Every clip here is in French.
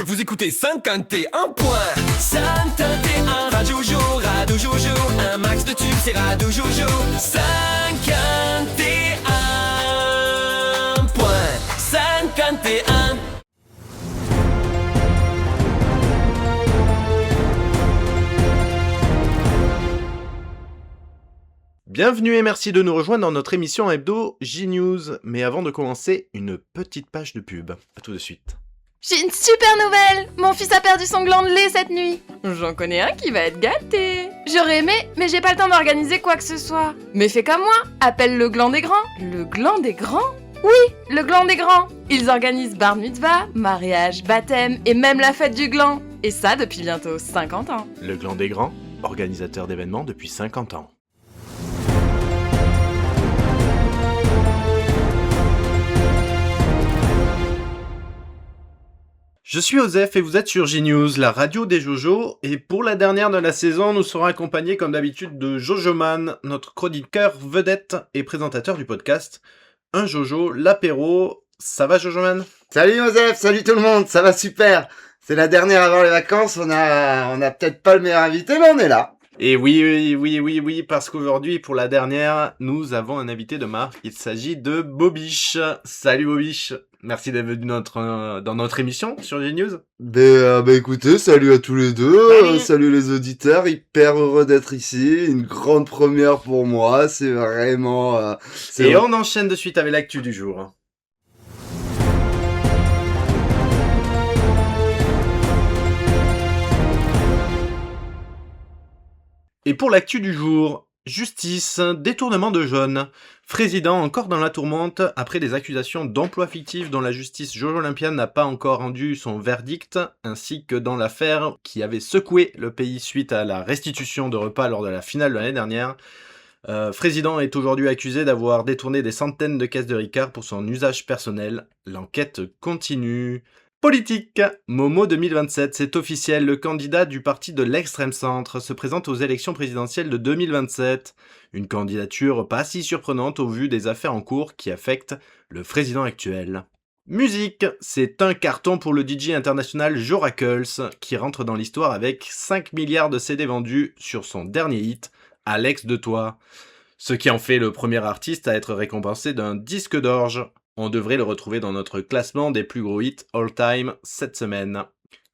Vous écoutez 51 points. 51 Radio Jojo, un max de tubes, c'est Radio Jojo. 51 points. 51. Bienvenue et merci de nous rejoindre dans notre émission hebdo J-News. Mais avant de commencer, une petite page de pub. A tout de suite. J'ai une super nouvelle! Mon fils a perdu son gland de lait cette nuit. J'en connais un qui va être gâté. J'aurais aimé, mais j'ai pas le temps d'organiser quoi que ce soit. Mais fais comme moi, appelle le gland des grands. Le gland des grands? Oui, le gland des grands. Ils organisent bar mitzvah, mariage, baptême et même la fête du gland. Et ça depuis bientôt 50 ans. Le Gland des Grands, organisateur d'événements depuis 50 ans. Je suis Osef et vous êtes sur J-News, la radio des Jojo, et pour la dernière de la saison, nous serons accompagnés comme d'habitude de Jojoman, notre chroniqueur vedette et présentateur du podcast Un Jojo, l'apéro. Ça va Jojoman ? Salut Osef, salut tout le monde, ça va super. C'est la dernière avant les vacances, on a peut-être pas le meilleur invité, mais on est là. Et oui, parce qu'aujourd'hui, pour la dernière, nous avons un invité de marque, il s'agit de Bobiche. Salut Bobiche, merci d'être venu dans notre émission sur J-News. Écoutez, salut à tous les deux, salut les auditeurs, hyper heureux d'être ici, une grande première pour moi, c'est vraiment... On enchaîne de suite avec l'actu du jour. Et pour l'actu du jour, justice, détournement de jeunes. Frésident encore dans la tourmente après des accusations d'emploi fictif dont la justice Jojo Olympiade n'a pas encore rendu son verdict, ainsi que dans l'affaire qui avait secoué le pays suite à la restitution de repas lors de la finale de l'année dernière. Frésident est aujourd'hui accusé d'avoir détourné des centaines de caisses de Ricard pour son usage personnel. L'enquête continue. Politique. Momo 2027, c'est officiel, le candidat du parti de l'extrême centre se présente aux élections présidentielles de 2027. Une candidature pas si surprenante au vu des affaires en cours qui affectent le président actuel. Musique, c'est un carton pour le DJ international Jorakles qui rentre dans l'histoire avec 5 milliards de CD vendus sur son dernier hit, Alex de Toi. Ce qui en fait le premier artiste à être récompensé d'un disque d'orge. On devrait le retrouver dans notre classement des plus gros hits all-time cette semaine.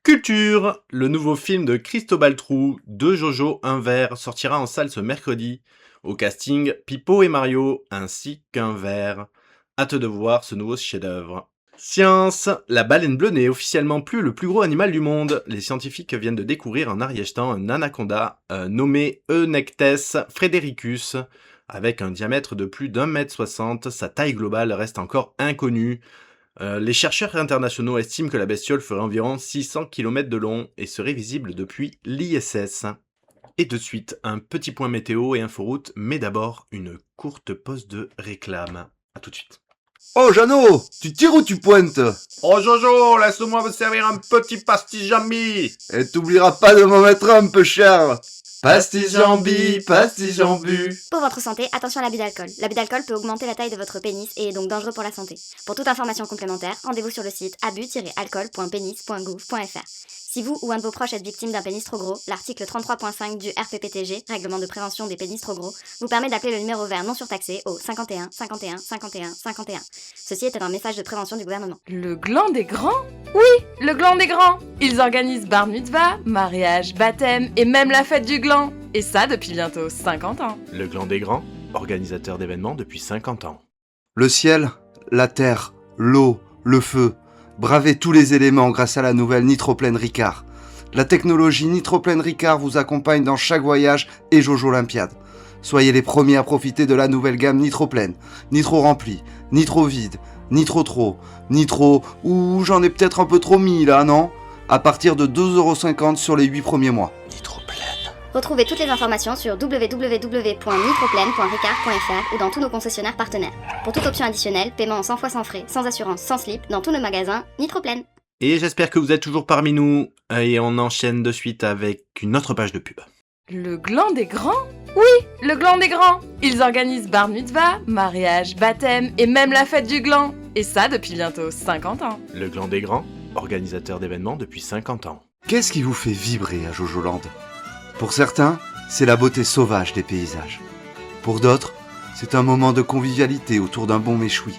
Culture, le nouveau film de Cristobal Trou, de Jojo un verre, sortira en salle ce mercredi. Au casting, Pipo et Mario, ainsi qu'un verre. Hâte de voir ce nouveau chef-d'œuvre. Science, la baleine bleue n'est officiellement plus le plus gros animal du monde. Les scientifiques viennent de découvrir en Ariège-Temps un anaconda nommé Eunectes fredericus. Avec un diamètre de plus d'1,60 m, sa taille globale reste encore inconnue. Les chercheurs internationaux estiment que la bestiole ferait environ 600 km de long et serait visible depuis l'ISS. Et de suite, un petit point météo et inforoute, mais d'abord une courte pause de réclame. A tout de suite. Oh Jeannot, tu tires ou tu pointes? Oh Jojo, laisse-moi me servir un petit pastis jambi. Et t'oublieras pas de m'en mettre un peu cher. Pastis jambi, pastis jambu. Pour votre santé, attention à l'abus d'alcool. L'abus d'alcool peut augmenter la taille de votre pénis et est donc dangereux pour la santé. Pour toute information complémentaire, rendez-vous sur le site abus-alcool.penis.gouv.fr. Si vous ou un de vos proches êtes victime d'un pénis trop gros, l'article 33.5 du RPPTG, Règlement de prévention des pénis trop gros, vous permet d'appeler le numéro vert non surtaxé au 51 51 51 51. Ceci est un message de prévention du gouvernement. Le gland des grands? Oui, le gland des grands. Ils organisent bar mitzvah, mariage, baptême et même la fête du gland. Et ça depuis bientôt 50 ans. Le Gland des Grands, organisateur d'événements depuis 50 ans. Le ciel, la terre, l'eau, le feu. Bravez tous les éléments grâce à la nouvelle Nitroplane Ricard. La technologie Nitroplane Ricard vous accompagne dans chaque voyage et Jojo Olympiade. Soyez les premiers à profiter de la nouvelle gamme Nitroplane. Nitro rempli, nitro vide, nitro trop, nitro... Ouh, j'en ai peut-être un peu trop mis là, non? À partir de 2,50€ sur les 8 premiers mois. Retrouvez toutes les informations sur www.nitroplane.ricard.fr ou dans tous nos concessionnaires partenaires. Pour toute option additionnelle, paiement en 100 fois sans frais, sans assurance, sans slip, dans tous nos magasins, Nitroplane. Et j'espère que vous êtes toujours parmi nous. Et on enchaîne de suite avec une autre page de pub. Le gland des grands? Oui, le gland des grands. Ils organisent bar mitzvah, mariage, baptême et même la fête du gland. Et ça depuis bientôt 50 ans. Le Gland des Grands, organisateur d'événements depuis 50 ans. Qu'est-ce qui vous fait vibrer à Jojoland? Pour certains, c'est la beauté sauvage des paysages. Pour d'autres, c'est un moment de convivialité autour d'un bon méchoui.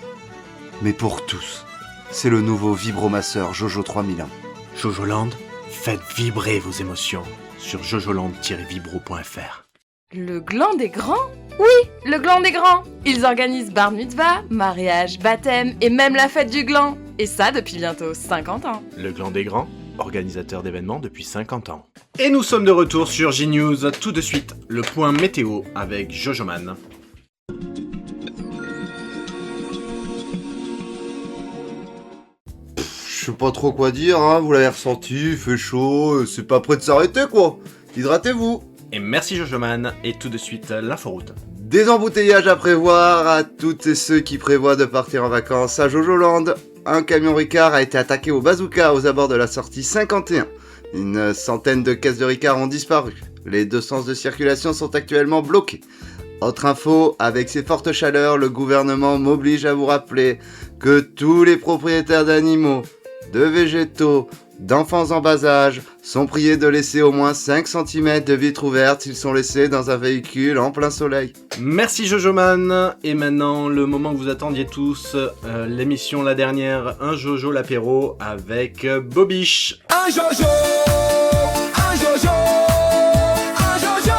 Mais pour tous, c'est le nouveau vibromasseur Jojo 3001. Jojoland, faites vibrer vos émotions sur jojoland-vibro.fr. Le gland des grands? Oui, le gland des grands. Ils organisent bar mitzvah, mariage, baptême et même la fête du gland. Et ça depuis bientôt 50 ans. Le Gland des Grands, organisateur d'événements depuis 50 ans. Et nous sommes de retour sur G-News. Tout de suite, le point météo avec Jojoman. Je sais pas trop quoi dire, hein, vous l'avez ressenti, il fait chaud, c'est pas prêt de s'arrêter quoi. Hydratez-vous. Et merci Jojoman. Et tout de suite, l'inforoute. Des embouteillages à prévoir à toutes et ceux qui prévoient de partir en vacances à Jojoland. Un camion Ricard a été attaqué au bazooka aux abords de la sortie 51. Une centaine de caisses de Ricard ont disparu. Les deux sens de circulation sont actuellement bloqués. Autre info, avec ces fortes chaleurs, le gouvernement m'oblige à vous rappeler que tous les propriétaires d'animaux, de végétaux, d'enfants en bas âge sont priés de laisser au moins 5 cm de vitre ouverte s'ils sont laissés dans un véhicule en plein soleil. Merci Jojoman. Et maintenant, le moment que vous attendiez tous, l'émission la dernière, un Jojo l'apéro avec Bobiche. Un Jojo, un Jojo, un Jojo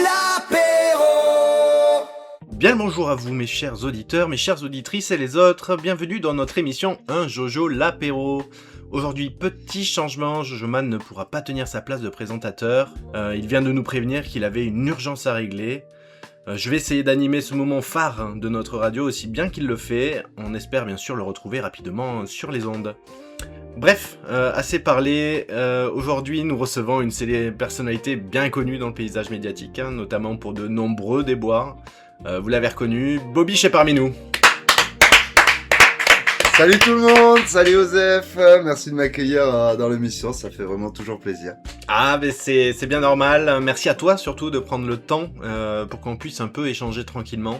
l'apéro. Bien le bonjour à vous mes chers auditeurs, mes chères auditrices et les autres. Bienvenue dans notre émission Un Jojo l'apéro. Aujourd'hui, petit changement, Jojoman ne pourra pas tenir sa place de présentateur. Il vient de nous prévenir qu'il avait une urgence à régler. Je vais essayer d'animer ce moment phare de notre radio aussi bien qu'il le fait. On espère bien sûr le retrouver rapidement sur les ondes. Bref, assez parlé. Aujourd'hui, nous recevons une personnalité bien connue dans le paysage médiatique, hein, notamment pour de nombreux déboires. Vous l'avez reconnu, Bobiche est parmi nous. Salut tout le monde, salut Osef, merci de m'accueillir dans l'émission, ça fait vraiment toujours plaisir. Ah, mais c'est bien normal. Merci à toi surtout de prendre le temps pour qu'on puisse un peu échanger tranquillement.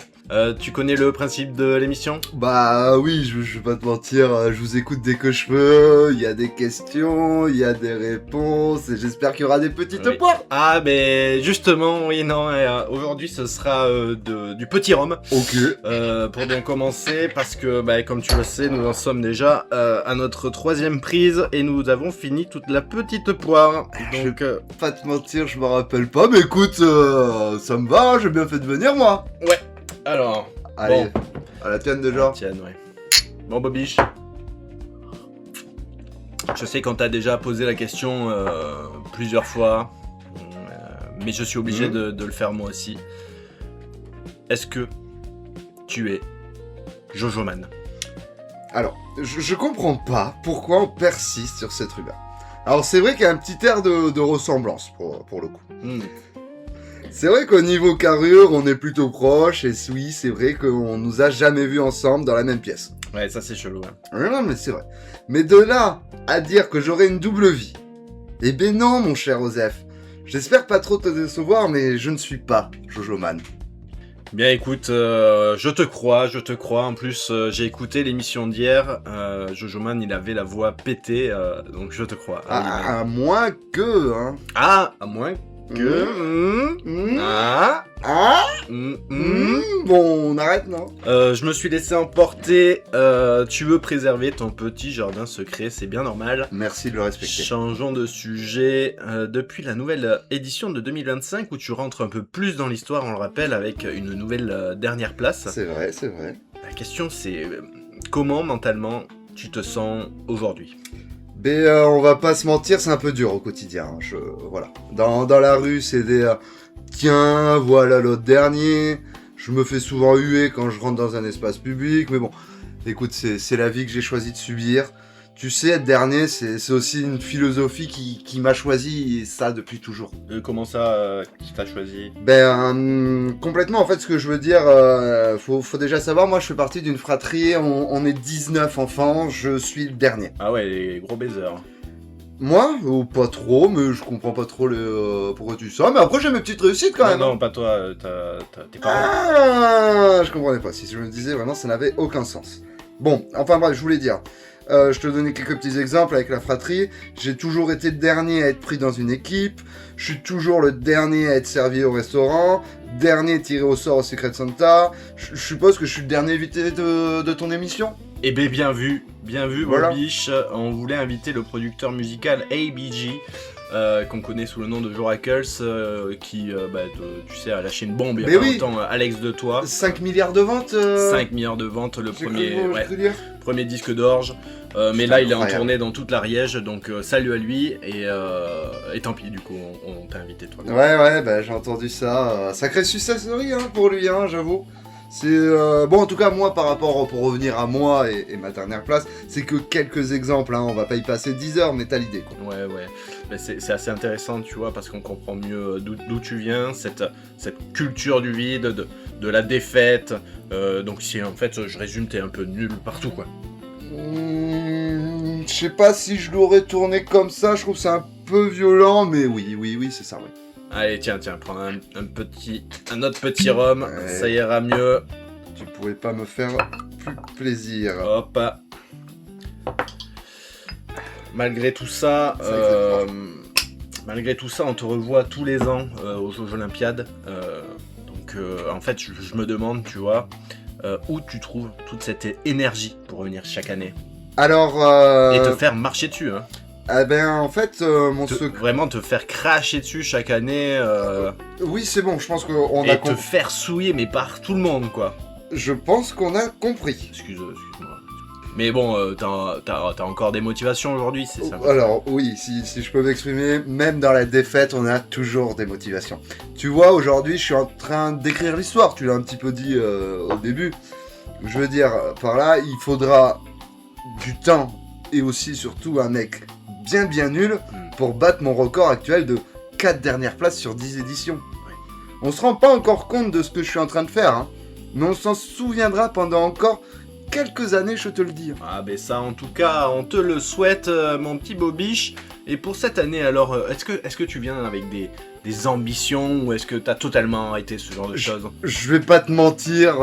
Tu connais le principe de l'émission ? Bah oui, je vais pas te mentir, je vous écoute dès que je peux, il y a des questions, il y a des réponses, et j'espère qu'il y aura des petites Oui. poires. Ah, mais justement, oui, non, aujourd'hui ce sera du petit rhum. Ok. Pour bien commencer, parce que, comme tu le sais, nous en sommes déjà à notre 3e prise et nous avons fini toute la petite poire. Donc, Pas te mentir, je me rappelle pas, mais écoute, ça me va, j'ai bien fait de venir moi. ouais. Alors, Allez, bon. à la tienne de genre. Tiens, ouais. Bon, Bobiche. Je sais qu'on t'a déjà posé la question plusieurs fois, mais je suis obligé de le faire moi aussi. Est-ce que tu es Jojoman ? Alors, je comprends pas pourquoi on persiste sur cette rumeur. Alors c'est vrai qu'il y a un petit air de ressemblance pour le coup. C'est vrai qu'au niveau carrure, on est plutôt proches, et oui, c'est vrai qu'on nous a jamais vus ensemble dans la même pièce. Ouais, ça c'est chelou. Hein. Non, mais c'est vrai. Mais de là à dire que j'aurais une double vie, eh ben non, mon cher Osef. J'espère pas trop te décevoir, mais je ne suis pas Jojoman. Bien écoute, je te crois. En plus, j'ai écouté l'émission d'hier. Jojoman, il avait la voix pétée, donc je te crois. À moins que, hein. Ah, à moins que... Bon, on arrête, non? Je me suis laissé emporter. Tu veux préserver ton petit jardin secret, c'est bien normal. Merci de le respecter. Changeons de sujet. Depuis la nouvelle édition de 2025, où tu rentres un peu plus dans l'histoire, on le rappelle, avec une nouvelle dernière place. C'est vrai, c'est vrai. La question c'est comment mentalement tu te sens aujourd'hui ? Mais on va pas se mentir, c'est un peu dur au quotidien. Hein. Voilà. Dans la rue, c'est des tiens, voilà l'autre dernier. Je me fais souvent huer quand je rentre dans un espace public, mais bon, écoute, c'est la vie que j'ai choisi de subir. Tu sais, être dernier, c'est aussi une philosophie qui m'a choisi, et ça depuis toujours. Comment ça, qui t'a choisi ? Complètement, en fait, ce que je veux dire, faut déjà savoir, moi je fais partie d'une fratrie, on est 19 enfants, je suis le dernier. Ah ouais, les gros baisers. Moi pas trop, mais je comprends pas trop pourquoi tu dis ça, mais après j'ai mes petites réussites quand même. Non, pas toi, tes parents. Ah, je comprenais pas, si je me disais vraiment ça n'avait aucun sens. Bon, enfin bref, je voulais dire, Je te donnais quelques petits exemples avec la fratrie. J'ai toujours été le dernier à être pris dans une équipe. Je suis toujours le dernier à être servi au restaurant. Dernier tiré au sort au Secret Santa. Je suppose que je suis le dernier invité de ton émission. Eh ben bien vu, Voilà. Bobiche. On voulait inviter le producteur musical ABG, qu'on connaît sous le nom de Joe Rackles, qui, tu sais, a lâché une bombe il y a Mais pas oui. longtemps, Alex de Toi. 5 milliards de ventes 5 milliards de ventes, le j'ai premier, cru ouais, te dire. premier disque d'orge. Mais C'est là, il est en incroyable. tournée dans toute l'Ariège, donc salut à lui. Et tant pis, du coup, on t'a invité, toi. Ouais, bah, j'ai entendu ça. Sacré success story pour lui, j'avoue. C'est bon, en tout cas, moi, par rapport, pour revenir à moi et ma dernière place, c'est que quelques exemples, on va pas y passer 10 heures, mais t'as l'idée, quoi. Ouais. Mais c'est assez intéressant, tu vois, parce qu'on comprend mieux d'où tu viens, cette culture du vide, de la défaite. Donc si en fait, je résume, t'es un peu nul partout, quoi. Je sais pas si je l'aurais tourné comme ça, je trouve que c'est un peu violent, mais oui, c'est ça, ouais. Allez, tiens, prends un autre petit rhum, Ouais. ça ira mieux. Tu pourrais pas me faire plus plaisir. Hop. Malgré tout ça, on te revoit tous les ans aux Jeux Olympiades. Donc, en fait, je me demande, tu vois, où tu trouves toute cette énergie pour venir chaque année Alors, et te faire marcher dessus, hein. eh ben, en fait, mon secret... Vraiment te faire cracher dessus chaque année Oui, c'est bon, je pense qu'on a et te compris. faire souiller, mais par tout le monde, quoi. Je pense qu'on a compris. Excuse-moi. Mais bon, t'as encore des motivations aujourd'hui, c'est ça. Alors oui, si je peux m'exprimer, même dans la défaite, on a toujours des motivations. Tu vois, aujourd'hui, je suis en train d'écrire l'histoire, tu l'as un petit peu dit au début. Je veux dire, par là, il faudra du temps et aussi surtout un mec bien nul pour battre mon record actuel de 4 dernières places sur 10 éditions. On se rend pas encore compte de ce que je suis en train de faire, mais on s'en souviendra pendant encore quelques années, je te le dis. Ah ben ça, en tout cas, on te le souhaite, mon petit Bobiche. Et pour cette année, alors, est-ce que tu viens avec des ambitions ou est-ce que t'as totalement arrêté ce genre de choses? Je vais pas te mentir,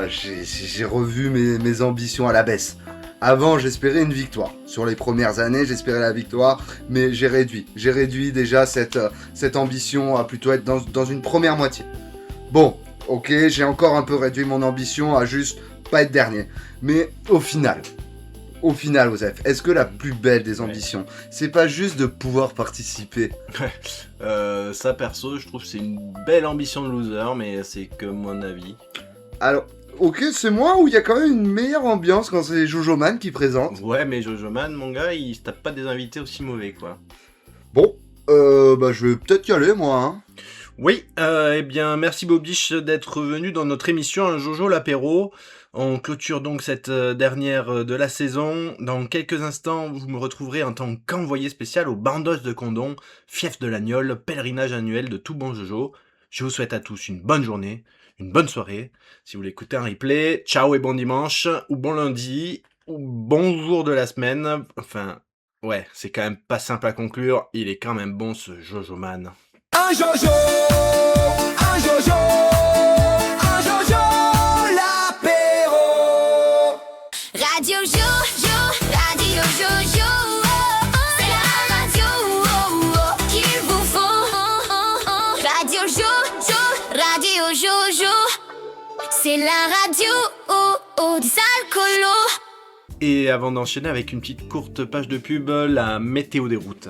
j'ai revu mes ambitions à la baisse. Avant, j'espérais une victoire. Sur les premières années, j'espérais la victoire, mais j'ai réduit. J'ai réduit déjà cette ambition à plutôt être dans une première moitié. Bon, ok, j'ai encore un peu réduit mon ambition à juste pas être dernier. Mais au final, Osef, est-ce que la plus belle des ambitions, c'est pas juste de pouvoir participer? Ça, perso, je trouve que c'est une belle ambition de loser, mais c'est que mon avis. Alors, ok, c'est moi ou il y a quand même une meilleure ambiance quand c'est Jojo Man qui présente? Ouais, mais Jojo Man, mon gars, il se tape pas des invités aussi mauvais, quoi. Bon, je vais peut-être y aller, moi, Oui, eh bien, merci Bobiche d'être venu dans notre émission Un Jojo l'apéro. On clôture donc cette dernière de la saison. Dans quelques instants, vous me retrouverez en tant qu'envoyé spécial au Bandos de Condom, fief de l'Agnole, pèlerinage annuel de tout bon Jojo. Je vous souhaite à tous une bonne journée, une bonne soirée. Si vous l'écoutez en replay, ciao et bon dimanche, ou bon lundi, ou bon jour de la semaine. Enfin, ouais, c'est quand même pas simple à conclure. Il est quand même bon ce Jojo Man. Un Jojo, un Jojo, un Jojo l'apéro. Radio Jojo, Radio Jojo, c'est la radio qu'il vous faut. Radio Jojo, Radio Jojo, c'est la radio des alcoolos. Et avant d'enchaîner avec une petite courte page de pub, la météo des routes.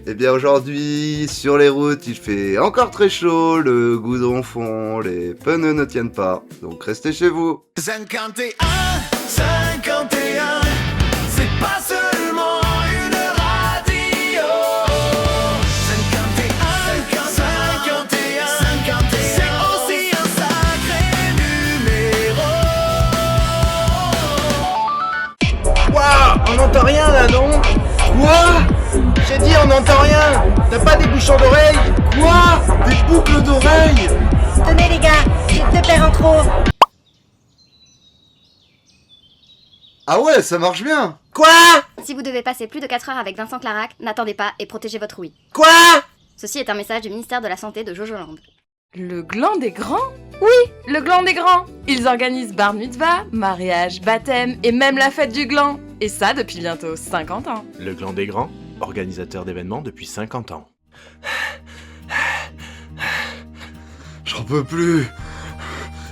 Eh bien aujourd'hui, sur les routes, il fait encore très chaud, le goudron fond, les pneus ne tiennent pas, donc restez chez vous. 51, 51, c'est pas seulement une radio. 51, 51, 51, c'est aussi un sacré numéro. Waouh, on n'entend rien là, non? Quoi? J'ai dit on n'entend rien. T'as pas des bouchons d'oreilles? Quoi? Des boucles d'oreilles? Tenez les gars, j'ai 2 paires en trop. Ah ouais, ça marche bien. Quoi? Si vous devez passer plus de 4 heures avec Vincent Clarac, n'attendez pas et protégez votre ouïe. Quoi? Ceci est un message du ministère de la Santé de Jojoland. Le gland des grands? Le gland des grands. Ils organisent bar mitzvah, mariage, baptême et même la fête du gland. Et ça depuis bientôt 50 ans. Le Gland des Grands, organisateur d'événements depuis 50 ans. J'en peux plus.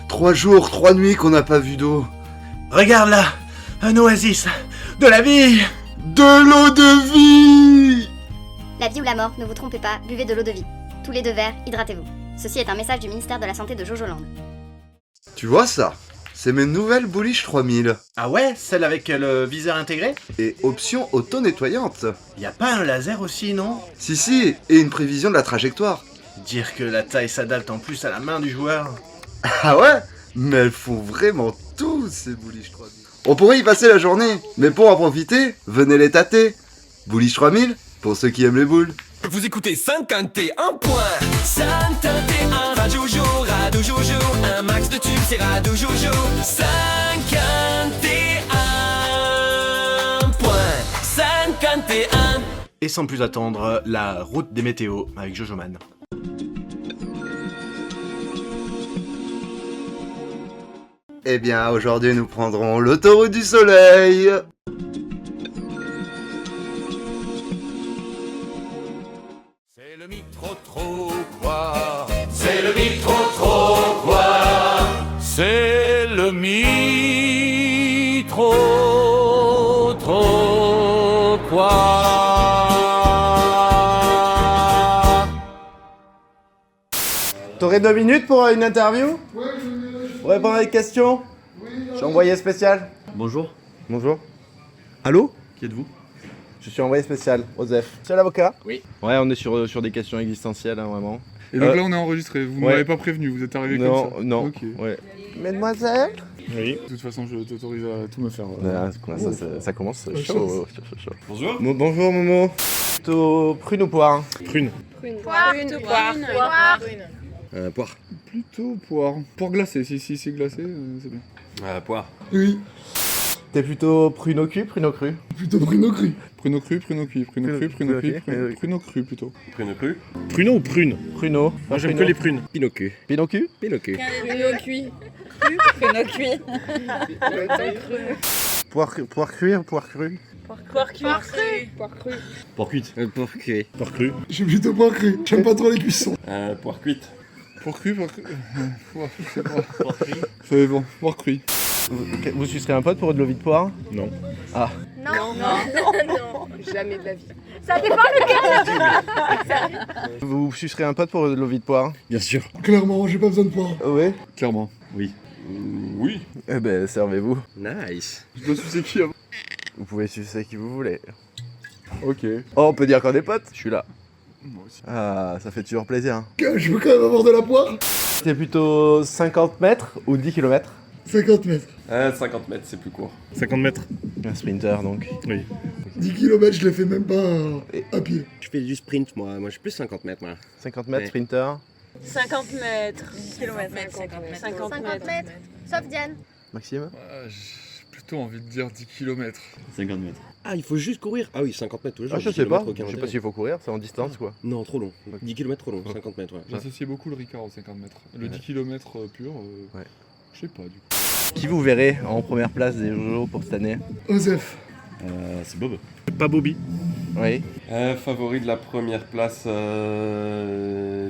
3 jours, 3 nuits qu'on n'a pas vu d'eau. Regarde là, un oasis, de la vie. De l'eau de vie. La vie ou la mort, ne vous trompez pas, buvez de l'eau de vie. Tous les 2 verres, hydratez-vous. Ceci est un message du ministère de la Santé de Jojoland. Tu vois ça? C'est mes nouvelles Bullish 3000. Ah ouais, celle avec le viseur intégré? Et option auto-nettoyante. Y a pas un laser aussi, non? Si, et une prévision de la trajectoire. Dire que la taille s'adapte en plus à la main du joueur. Ah ouais? Mais elles font vraiment tout, ces Bullish 3000. On pourrait y passer la journée, mais pour en profiter, venez les tâter. Bullish 3000, pour ceux qui aiment les boules. Vous écoutez 51 points. 51 Radio Jojo, Radio Jojo. Un max de tubes, c'est Radio Jojo. 51 points. 51. Et sans plus attendre, la route des météos avec Jojoman. Eh bien, aujourd'hui, nous prendrons l'autoroute du soleil. C'est le mitro-tro quoi. C'est le mitro-tro quoi. C'est le mitro-tro quoi. T'aurais 2 minutes pour une interview? Oui, pour répondre à des questions? Oui. Je suis envoyé spécial. Bonjour. Bonjour. Allô? Qui êtes-vous? Je suis envoyé spécial, Osef. C'est l'avocat? Oui. Ouais, on est sur des questions existentielles, hein, vraiment. Et donc là on est enregistré, vous ne m'avez pas prévenu, vous êtes arrivé comme ça? Non, Ok. ouais. Mesdemoiselles? Oui. De toute façon je t'autorise à tout me faire. Ça commence chaud. Bonjour. Bonjour Momo. Plutôt prune ou poire? Prune. Poire. Poire. Plutôt poire. Poire glacée, si c'est glacé, c'est bien. Poire. Oui. T'es plutôt prune au cul, prune au cru? Plutôt pruneau cru. Pruneau cru, pruneau cuit, pruneau cru, pruneau cuit, pruneau cru plutôt. Prune cru. Pruneau ou prune? Pruneau. Moi j'aime que les prunes. Pinocchio. Pinocchio? Pinocchio. Pruneau cuit. Pruneau cuit. Poire cuire ou poire crue? Poire cuit. Poire cru. Poire cuite. Poire cuite. Poire crue. Je suis plutôt poire cru, j'aime pas trop les cuissons. Poire cuite. Poire cru, poire cru. Je sais pas. C'est bon, poire cru. Vous sucerez un pote pour de l'eau de poire? Non. Ah. Non, jamais de la vie. Vous sucerez un pote pour de l'eau de poire? Bien sûr. Clairement, j'ai pas besoin de poire. Oui. Clairement. Oui. Oui. Eh ben, servez-vous. Nice. Je dois sucer qui avant? Vous pouvez sucer qui vous voulez. Ok. Oh, on peut dire qu'on est potes? Je suis là. Moi aussi. Ah, ça fait toujours plaisir. Je veux quand même avoir de la poire. C'est plutôt 50 mètres ou 10 km? 50 mètres. 50 mètres, c'est plus court. 50 mètres. Un sprinter donc. Oui. 10 km, je les fais même pas à pied. Je fais du sprint, moi. Moi, je suis plus 50 mètres, moi. 50 mètres, Ouais. sprinter. 50 mètres. 50 mètres. 50 mètres. Sauf Diane. Maxime? J'ai plutôt envie de dire 10 km. 50 mètres. Ah, il faut juste courir. Ah oui, 50 mètres tous les jours. Ah, je 10 sais pas. kilomètres, aucun Je sais pas intérêt. s'il faut courir, c'est en distance quoi. Non, trop long. 10 km trop long. 50 mètres, ouais. J'associais beaucoup le Ricard aux 50 mètres. Le 10 km pur, Ouais. je sais pas du coup. Qui vous verrez en première place des Jojo pour cette année? Osef. C'est Bob. Pas Bobby. Oui. Favori de la première place,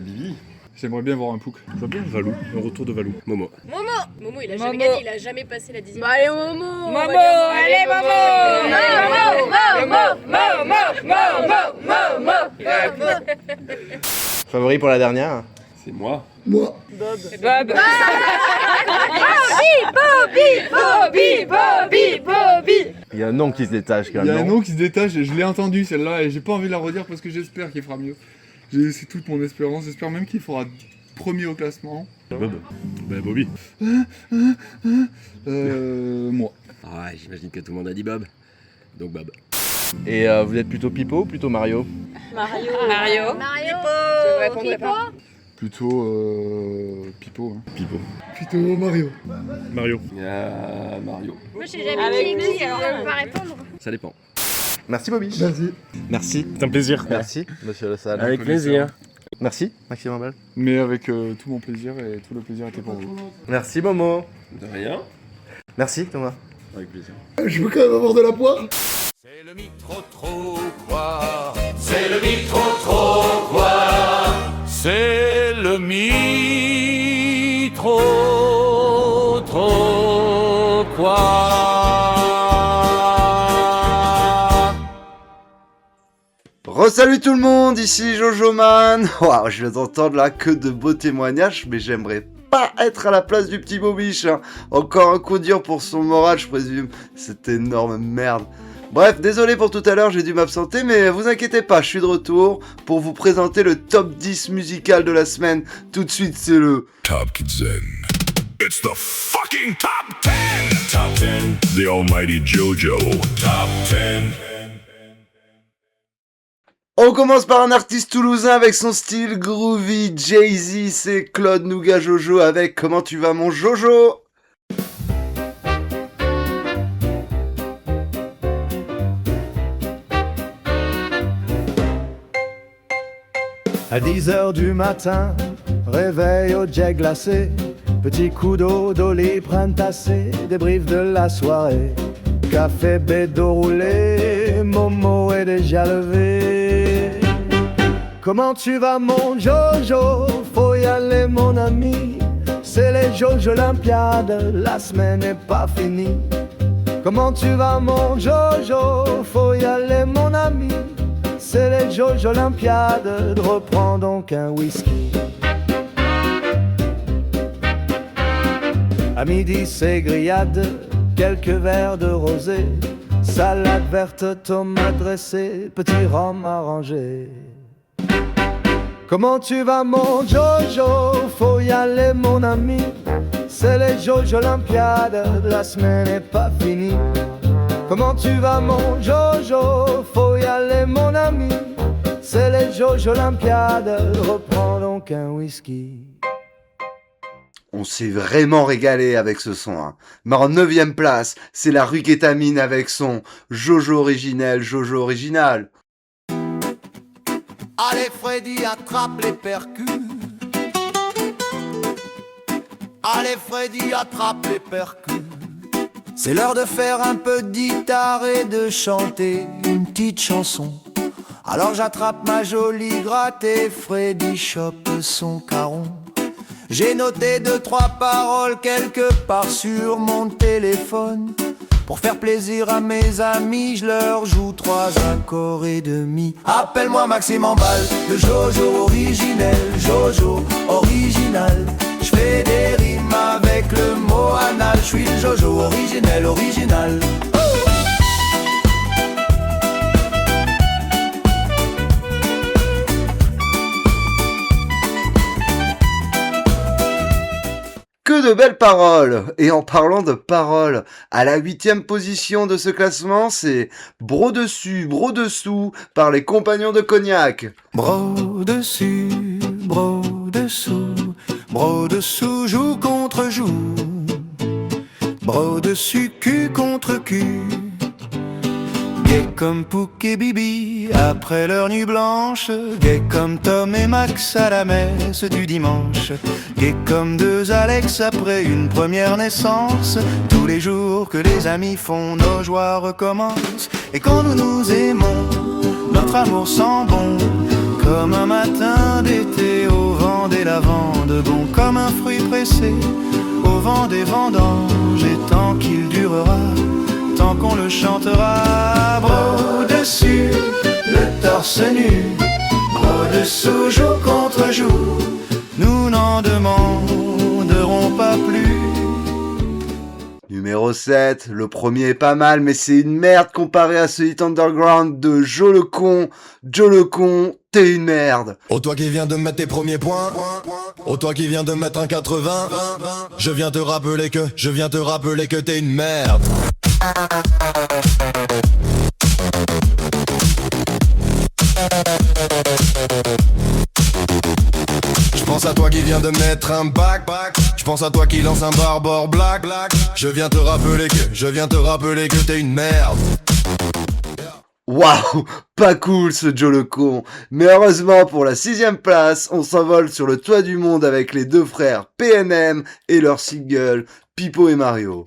Bibi. J'aimerais bien voir un Pouk. Je vois bien Valou. Un retour de Valou. Momo. Momo, il a jamais gagné, il a jamais passé la 10e. Bah allez Momo. Allez, Favori pour la dernière? C'est moi. Moi. Bob. Il y a un nom qui se détache quand Il y même. a un non nom qui se détache et je l'ai entendu celle-là et j'ai pas envie de la redire parce que j'espère qu'il fera mieux. C'est toute mon espérance, j'espère même qu'il fera premier au classement. Bob. Bah Bobby. Moi. Ah ouais, j'imagine que tout le monde a dit Bob. Donc Bob. Et vous êtes plutôt Pipo ou plutôt Mario? Mario. Je répondrai pas. Plutôt Pipo. Hein. Pipo. Plutôt Mario. Mario. Mario. Moi j'ai jamais dit alors je peux pas répondre. Ça Merci Bobby. Merci. Merci. C'est un plaisir. Merci, monsieur Le Salle. Avec plaisir. Merci, Maxime Ambal. Mais avec tout mon plaisir, et tout le plaisir était pour vous. Merci, Momo. De rien. Merci, Thomas. Avec plaisir. Je veux quand même avoir de la poire. C'est le micro-trop quoi. C'est le micro-trop quoi. C'est le micro-trop quoi. Re-salut tout le monde, ici Jojoman. Waouh, je viens d'entendre là que de beaux témoignages, mais j'aimerais pas être à la place du petit Bobiche. Hein. Encore un coup dur pour son moral, je présume. Cette énorme merde. Bref, désolé pour tout à l'heure, j'ai dû m'absenter, mais vous inquiétez pas, je suis de retour pour vous présenter le top 10 musical de la semaine. Tout de suite, c'est le Top Kids Zen. It's the fucking top 10! Top 10. The almighty JoJo. Top 10. On commence par un artiste toulousain avec son style groovy. Jay-Z, c'est Claude Nougat Jojo avec Comment tu vas mon Jojo? À 10h du matin, réveil au jet glacé, petit coup d'eau lit tassé, débrief de la soirée, café bédo roulé, Momo est déjà levé. Comment tu vas mon Jojo? Faut y aller mon ami, c'est les Jojo Olympiades, la semaine n'est pas finie. Comment tu vas mon Jojo? Faut y aller mon ami, c'est les Jojo Olympiades, reprends donc un whisky. À midi c'est grillade, quelques verres de rosé, salade verte, tomate dressée, petit rhum arrangé. Comment tu vas mon Jojo? Faut y aller mon ami, c'est les Jojo Olympiades, la semaine n'est pas finie. Comment tu vas mon Jojo? Faut y aller mon ami, c'est les Jojo Olympiades, reprends donc un whisky. On s'est vraiment régalé avec ce son. Hein. Mais en 9ème place, c'est la rue Kétamine avec son Jojo originel, Jojo original. Allez Freddy, attrape les percus. Allez Freddy, attrape les percus. C'est l'heure de faire un peu de guitare et de chanter une petite chanson. Alors j'attrape ma jolie gratte et Freddy chope son caron. J'ai noté 2-3 paroles quelque part sur mon téléphone. Pour faire plaisir à mes amis, je leur joue 3 accords et demi. Appelle-moi Maxime Ambal, le Jojo originel, Jojo original. Je fais des rimes avec le mot anal, je suis le Jojo originel, original. Que de belles paroles! Et en parlant de paroles, à la 8ème position de ce classement, c'est Bro dessus, bro dessous par les Compagnons de Cognac. Bro dessus, bro dessous, bro dessous, joue contre joue. Bro dessus, cul contre cul. Gay comme Pouk et Bibi après leur nuit blanche. Gay comme Tom et Max à la messe du dimanche. Gay comme 2 Alex après une première naissance. Tous les jours que les amis font, nos joies recommencent. Et quand nous nous aimons, notre amour sent bon. Comme un matin d'été au vent des lavandes. Bon comme un fruit pressé au vent des vendanges. Et tant qu'il durera, tant qu'on le chantera. Bro dessus, le torse nu. Bro dessous, joue contre joue. Nous n'en demanderons pas plus. Numéro 7, le premier est pas mal, mais c'est une merde comparé à ce hit underground de Joe le con. Joe le con, t'es une merde. Oh toi qui viens de mettre tes premiers points, oh toi qui viens de mettre un 80, je viens te rappeler que t'es une merde. Je pense à toi qui viens de mettre un bac, je pense à toi qui lance un barbore black, je viens te rappeler que t'es une merde. Waouh, pas cool ce Joe le con. Mais heureusement pour la 6ème place, on s'envole sur le toit du monde avec les deux frères PNM et leur single Pipo et Mario.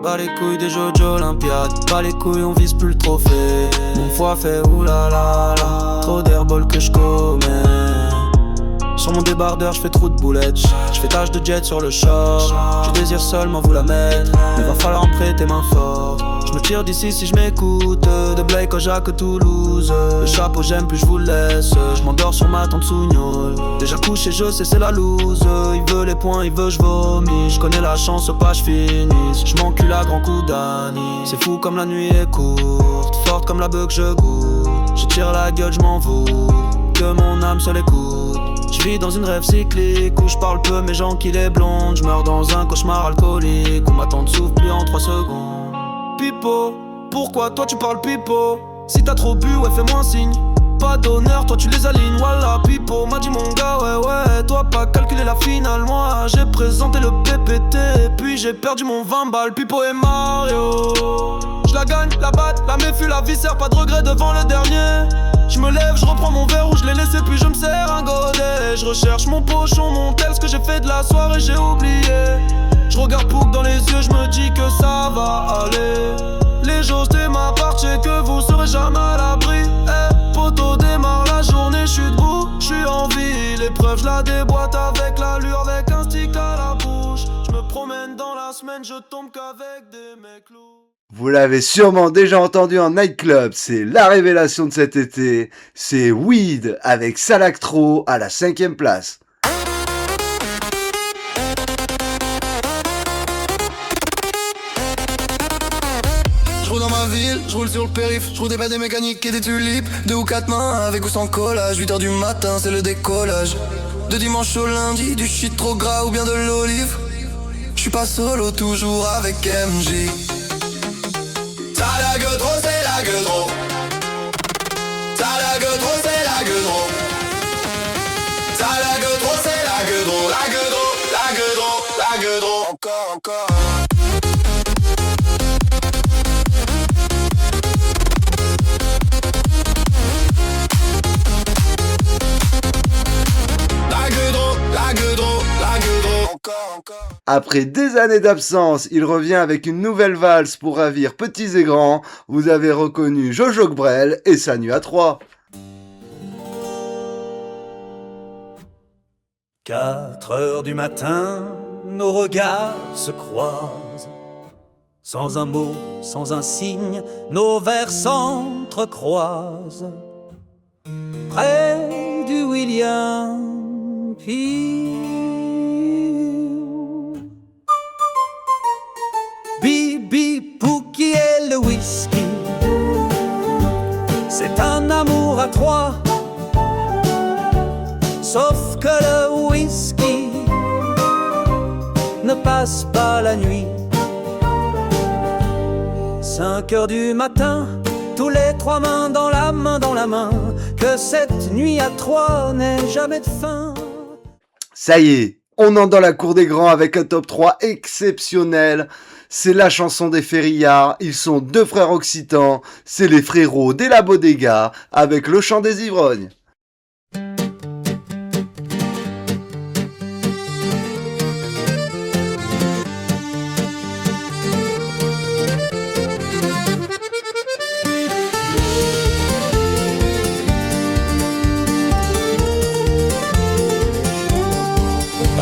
Pas les couilles des Jeux Olympiades, pas les couilles on vise plus le trophée. Mon foie fait oulala, trop d'airball que je commets. Sur mon débardeur je fais trop de boulettes, je fais tache de jet sur le short. Je désire seulement vous la mettre, mais va falloir en prêter main forte. Je me tire d'ici si je m'écoute, de Blake au Jacques Toulouse. Le chapeau j'aime plus je vous laisse, je m'endors sur ma tente sougnole. Déjà couché je sais c'est la loose, il veut les points, il veut je vomis. Je connais la chance pas je finisse, je m'encule à grands coups d'anis. C'est fou comme la nuit est courte, forte comme la beuh que je goûte. Je tire la gueule je m'en vaux, que mon âme seule écoute. Je vis dans une rêve cyclique où je parle peu mais j'enquille les blondes. Je meurs dans un cauchemar alcoolique où ma tante souffle plus en 3 secondes. Pipo, pourquoi toi tu parles pipo? Si t'as trop bu ouais fais-moi un signe. Pas d'honneur, toi tu les alignes, voilà. Pipo m'a dit mon gars ouais toi pas calculer la finale. Moi j'ai présenté le PPT puis j'ai perdu mon 20 balles. Pipo et Mario, je la gagne, la batte, la méfie, la viscère, pas de regret devant le dernier. Je me lève, je reprends mon verre où je l'ai laissé puis je me sers un godet. Je recherche mon pochon, mon tel, ce que j'ai fait de la soirée j'ai oublié. Je regarde Pouk dans les yeux, je me dis que ça va aller. Les jauges démarrent, c'est que vous serez jamais à l'abri. Poto démarre la journée, je suis debout, je suis en vie. L'épreuve je la déboîte avec l'allure, avec un stick à la bouche. Je me promène dans la semaine, je tombe qu'avec des mecs lourds. Vous l'avez sûrement déjà entendu en nightclub, c'est la révélation de cet été. C'est Weed avec Salactro à la 5ème place. Je roule dans ma ville, je roule sur le périph', je roule des bêtes, des mécaniques et des tulipes. 2 ou 4 mains avec ou sans collage, 8h du matin c'est le décollage. De dimanche au lundi, du shit trop gras ou bien de l'olive. J'suis pas solo, toujours avec MJ. T'as la gueule trop, c'est la gueule trop. T'as la gueule trop, c'est la gueule trop. T'as la gueule trop, c'est la gueule trop. La gueule trop, la gueule trop, la gueule trop. Encore. Après des années d'absence, il revient avec une nouvelle valse pour ravir petits et grands. Vous avez reconnu Jojo Gbrel et sa nuit à 3. 4 heures du matin, nos regards se croisent. Sans un mot, sans un signe, nos vers s'entrecroisent. Près du William P. Bibi Pouki et le whisky, c'est un amour à 3. Sauf que le whisky ne passe pas la nuit. 5 heures du matin, tous les 3 mains dans la main, que cette nuit à 3 n'ait jamais de fin. Ça y est, on entre dans la cour des grands avec un top 3 exceptionnel. C'est la chanson des Ferrillards, ils sont 2 frères occitans, c'est les frérots des La Bodega avec le chant des ivrognes.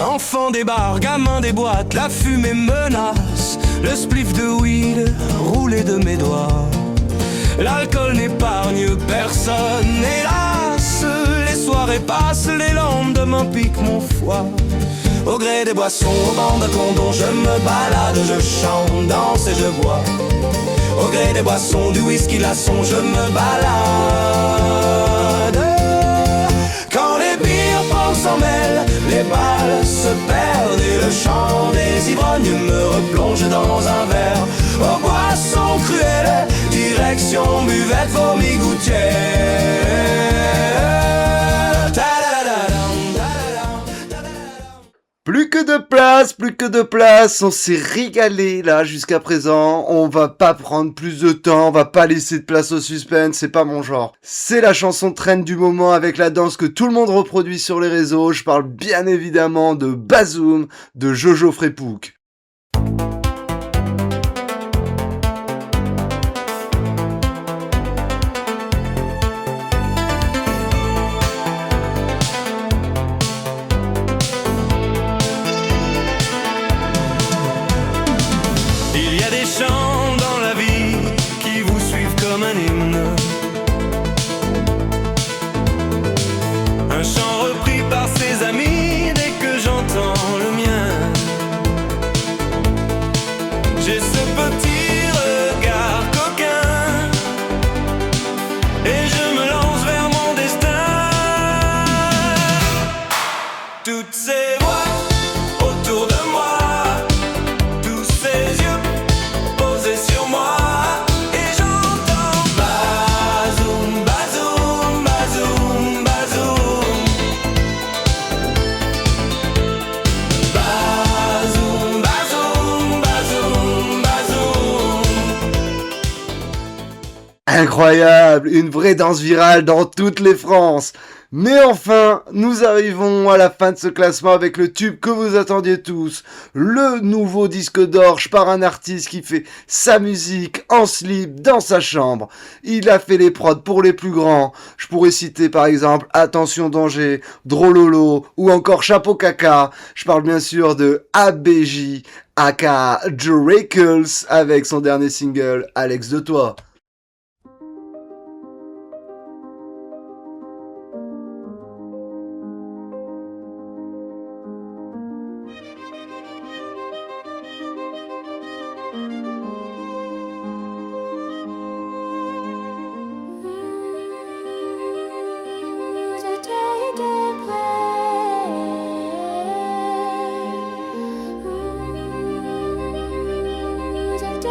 Enfant des bars, gamin des boîtes, la fumée menace. Le spliff de weed roulé de mes doigts. L'alcool n'épargne personne, hélas. Les soirées passent, les lendemains piquent mon foie. Au gré des boissons, au banc de condom, je me balade, je chante, danse et je bois. Au gré des boissons, du whisky, la son, je me balade. Quand les bières s'en mêlent, les balles se perdent et le chant des ivrognes me replonge dans un verre. Aux boissons cruelles, direction buvette, vomi gouttière. plus que de place, on s'est régalé là jusqu'à présent, on va pas prendre plus de temps, on va pas laisser de place au suspense, c'est pas mon genre. C'est la chanson trend du moment avec la danse que tout le monde reproduit sur les réseaux, je parle bien évidemment de Bazoum de Jojo Frepouk. Il y a des chants dans la vie qui vous suivent comme un hymne. Un chant repris par ses amis dès que j'entends le mien. J'ai ce petit regard coquin et je me lance vers mon destin. Toutes ces voix autour de moi, tous ces yeux posés sur moi, et j'entends Bazoum, Bazoum, Bazoum, Bazoum. Bazoum, Bazoum, Bazoum, Bazoum. Incroyable, une vraie danse virale dans toutes les France. Mais enfin, nous arrivons à la fin de ce classement avec le tube que vous attendiez tous. Le nouveau disque d'or par un artiste qui fait sa musique en slip dans sa chambre. Il a fait les prods pour les plus grands. Je pourrais citer par exemple Attention Danger, Drololo ou encore Chapeau Caca. Je parle bien sûr de ABJ, aka Joe Rakels avec son dernier single Alex de Toi. Je t'ai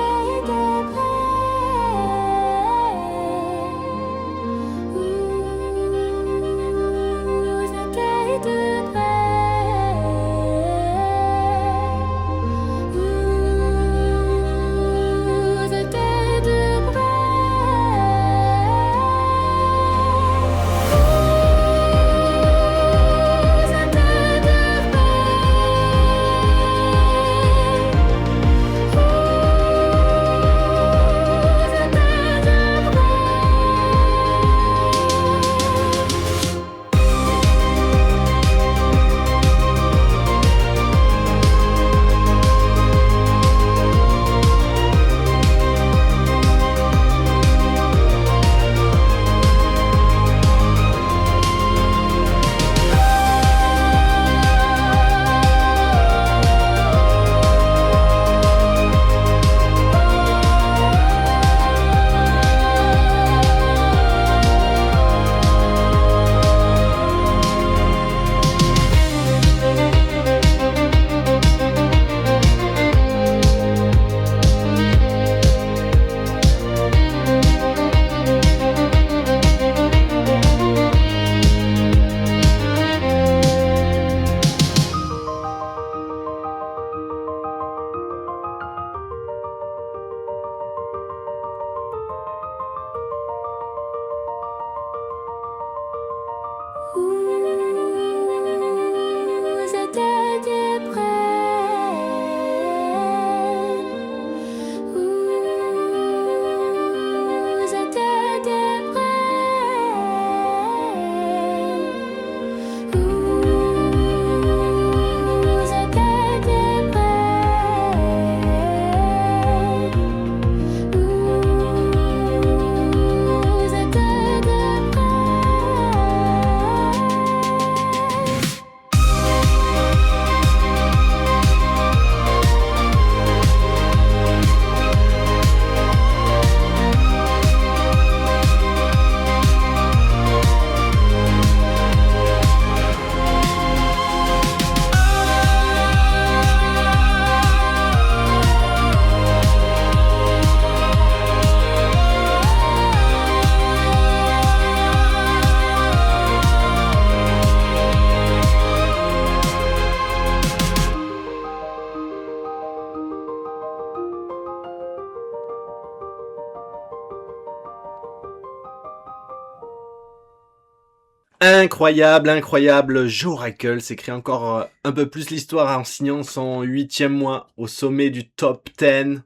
Incroyable, incroyable. Joe Rackle s'écrit encore un peu plus l'histoire en signant son 8e mois au sommet du top 10.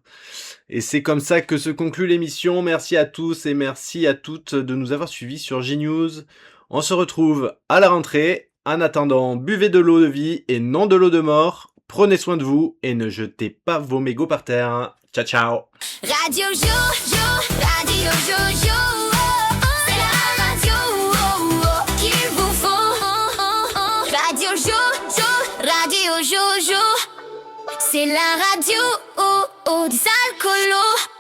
Et c'est comme ça que se conclut l'émission. Merci à tous et merci à toutes de nous avoir suivis sur G-News. On se retrouve à la rentrée. En attendant, buvez de l'eau de vie et non de l'eau de mort. Prenez soin de vous et ne jetez pas vos mégots par terre. Ciao, ciao. Radio Jojo, Radio Jojo, c'est la radio qu'il vous faut. Radio Jojo, Radio Jojo, c'est la radio des alcoolos.